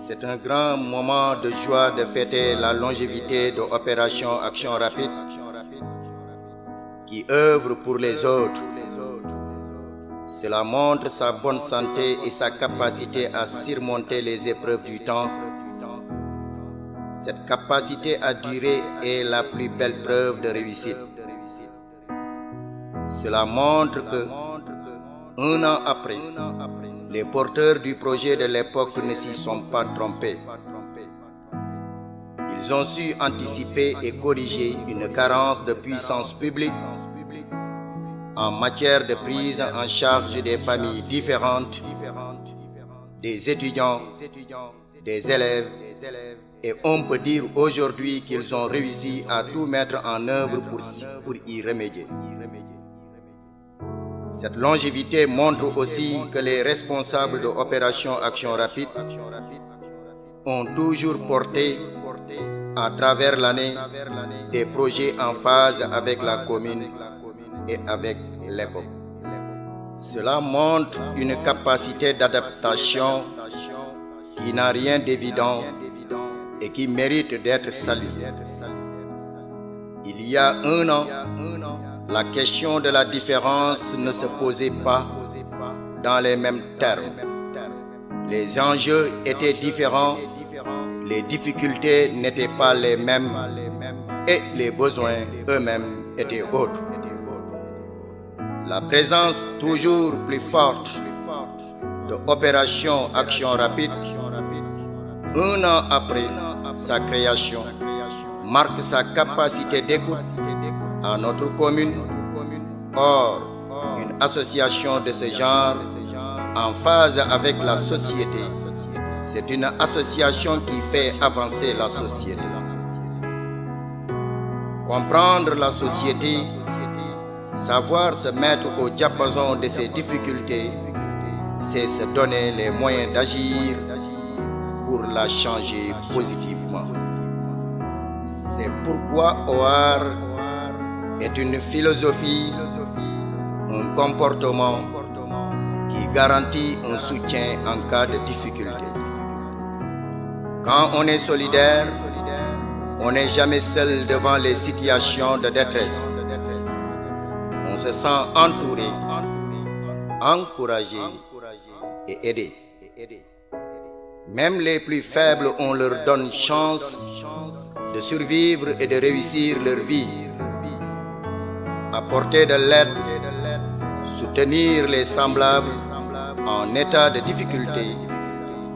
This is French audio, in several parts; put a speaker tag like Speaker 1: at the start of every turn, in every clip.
Speaker 1: C'est un grand moment de joie de fêter la longévité de Opération Action Rapide qui œuvre pour les autres. Cela montre sa bonne santé et sa capacité à surmonter les épreuves du temps. Cette capacité à durer est la plus belle preuve de réussite. Cela montre que, un an après, les porteurs du projet de l'époque ne s'y sont pas trompés. Ils ont su anticiper et corriger une carence de puissance publique en matière de prise en charge des familles différentes, des étudiants, des élèves, et on peut dire aujourd'hui qu'ils ont réussi à tout mettre en œuvre pour y remédier. Cette longévité montre aussi que les responsables de l'opération Action Rapide ont toujours porté à travers l'année des projets en phase avec la commune et avec l'époque. Cela montre une capacité d'adaptation qui n'a rien d'évident et qui mérite d'être saluée. Il y a un an, la question de la différence ne se posait pas dans les mêmes termes. Les enjeux étaient différents, les difficultés n'étaient pas les mêmes et les besoins eux-mêmes étaient autres. La présence toujours plus forte de Opération Action Rapide, un an après sa création, marque sa capacité d'écoute à notre commune. Or, une association de ce genre, en phase avec la société, c'est une association qui fait avancer la société. Comprendre la société, savoir se mettre au diapason de ses difficultés, c'est se donner les moyens d'agir pour la changer positivement. C'est pourquoi OAR est une philosophie, un comportement qui garantit un soutien en cas de difficulté. Quand on est solidaire, on n'est jamais seul devant les situations de détresse. On se sent entouré, encouragé et aidé. Même les plus faibles, on leur donne chance de survivre et de réussir leur vie. Apporter de l'aide, soutenir les semblables en état de difficulté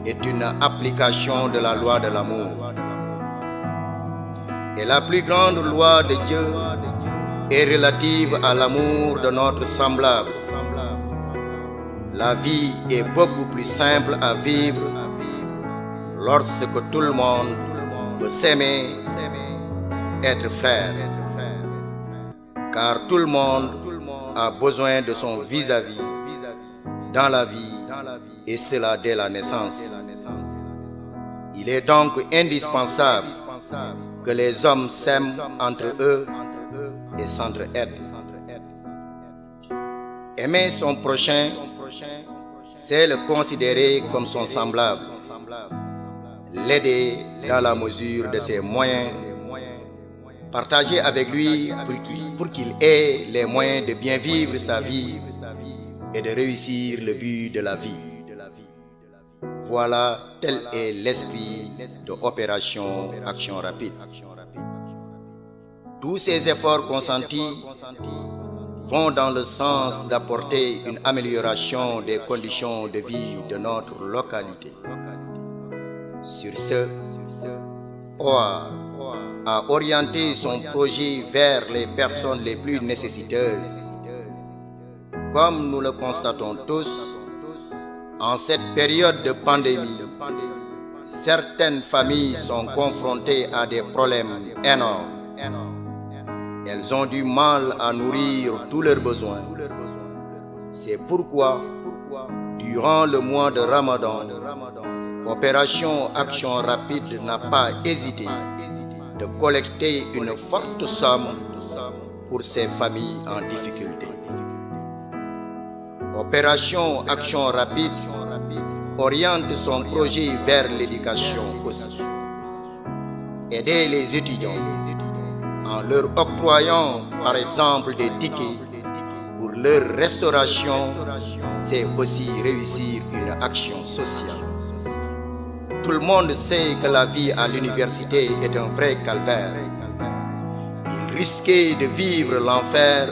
Speaker 1: est une application de la loi de l'amour. Et la plus grande loi de Dieu est relative à l'amour de notre semblable. La vie est beaucoup plus simple à vivre lorsque tout le monde peut s'aimer, être frère. Car tout le monde a besoin de son vis-à-vis dans la vie, et cela dès la naissance. Il est donc indispensable que les hommes s'aiment entre eux et s'entraident. Aimer son prochain, c'est le considérer comme son semblable, l'aider dans la mesure de ses moyens, partager avec lui pour qu'il ait les moyens de bien vivre sa vie et de réussir le but de la vie. Voilà, tel est l'esprit de Opération Action Rapide. Tous ces efforts consentis vont dans le sens d'apporter une amélioration des conditions de vie de notre localité. Sur ce, OAR a orienté son projet vers les personnes les plus nécessiteuses. Comme nous le constatons tous, en cette période de pandémie, certaines familles sont confrontées à des problèmes énormes. Elles ont du mal à nourrir tous leurs besoins. C'est pourquoi, durant le mois de Ramadan, Opération Action Rapide n'a pas hésité de collecter une forte somme pour ces familles en difficulté. Opération Action Rapide oriente son projet vers l'éducation aussi. Aider les étudiants en leur octroyant par exemple des tickets pour leur restauration, c'est aussi réussir une action sociale. Tout le monde sait que la vie à l'université est un vrai calvaire. Ils risquaient de vivre l'enfer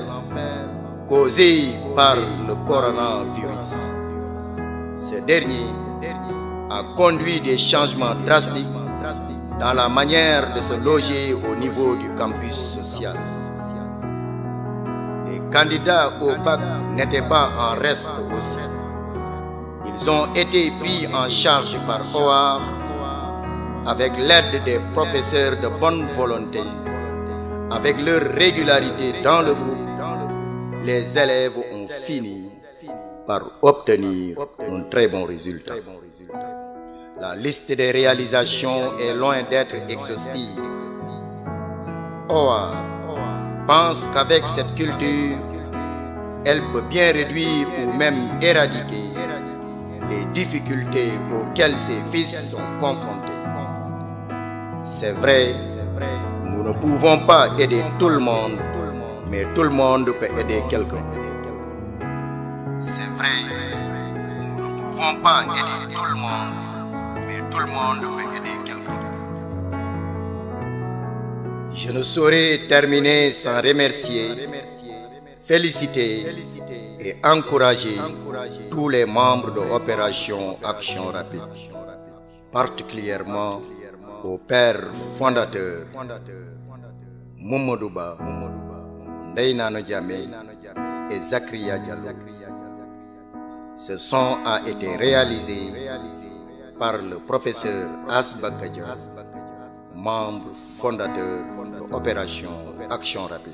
Speaker 1: causé par le coronavirus. Ce dernier a conduit des changements drastiques dans la manière de se loger au niveau du campus social. Les candidats au bac n'étaient pas en reste aussi. Ils ont été pris en charge par OAR avec l'aide des professeurs de bonne volonté. Avec leur régularité dans le groupe, les élèves ont fini par obtenir un très bon résultat. La liste des réalisations est loin d'être exhaustive. OAR pense qu'avec cette culture, elle peut bien réduire ou même éradiquer les difficultés auxquelles ses fils sont confrontés. C'est vrai, nous ne pouvons pas aider tout le monde, mais tout le monde peut aider quelqu'un. C'est vrai, nous ne pouvons pas aider tout le monde, mais tout le monde peut aider quelqu'un. Je ne saurais terminer sans remercier, féliciter et encourager tous les membres de l'opération Action Rapide, particulièrement au père fondateur Mamadou Ba, Ndeye Nano Diamé et Zakaria Diallo. Ce son a été réalisé par le professeur Asba Kadio, membre fondateur de l'opération Action Rapide.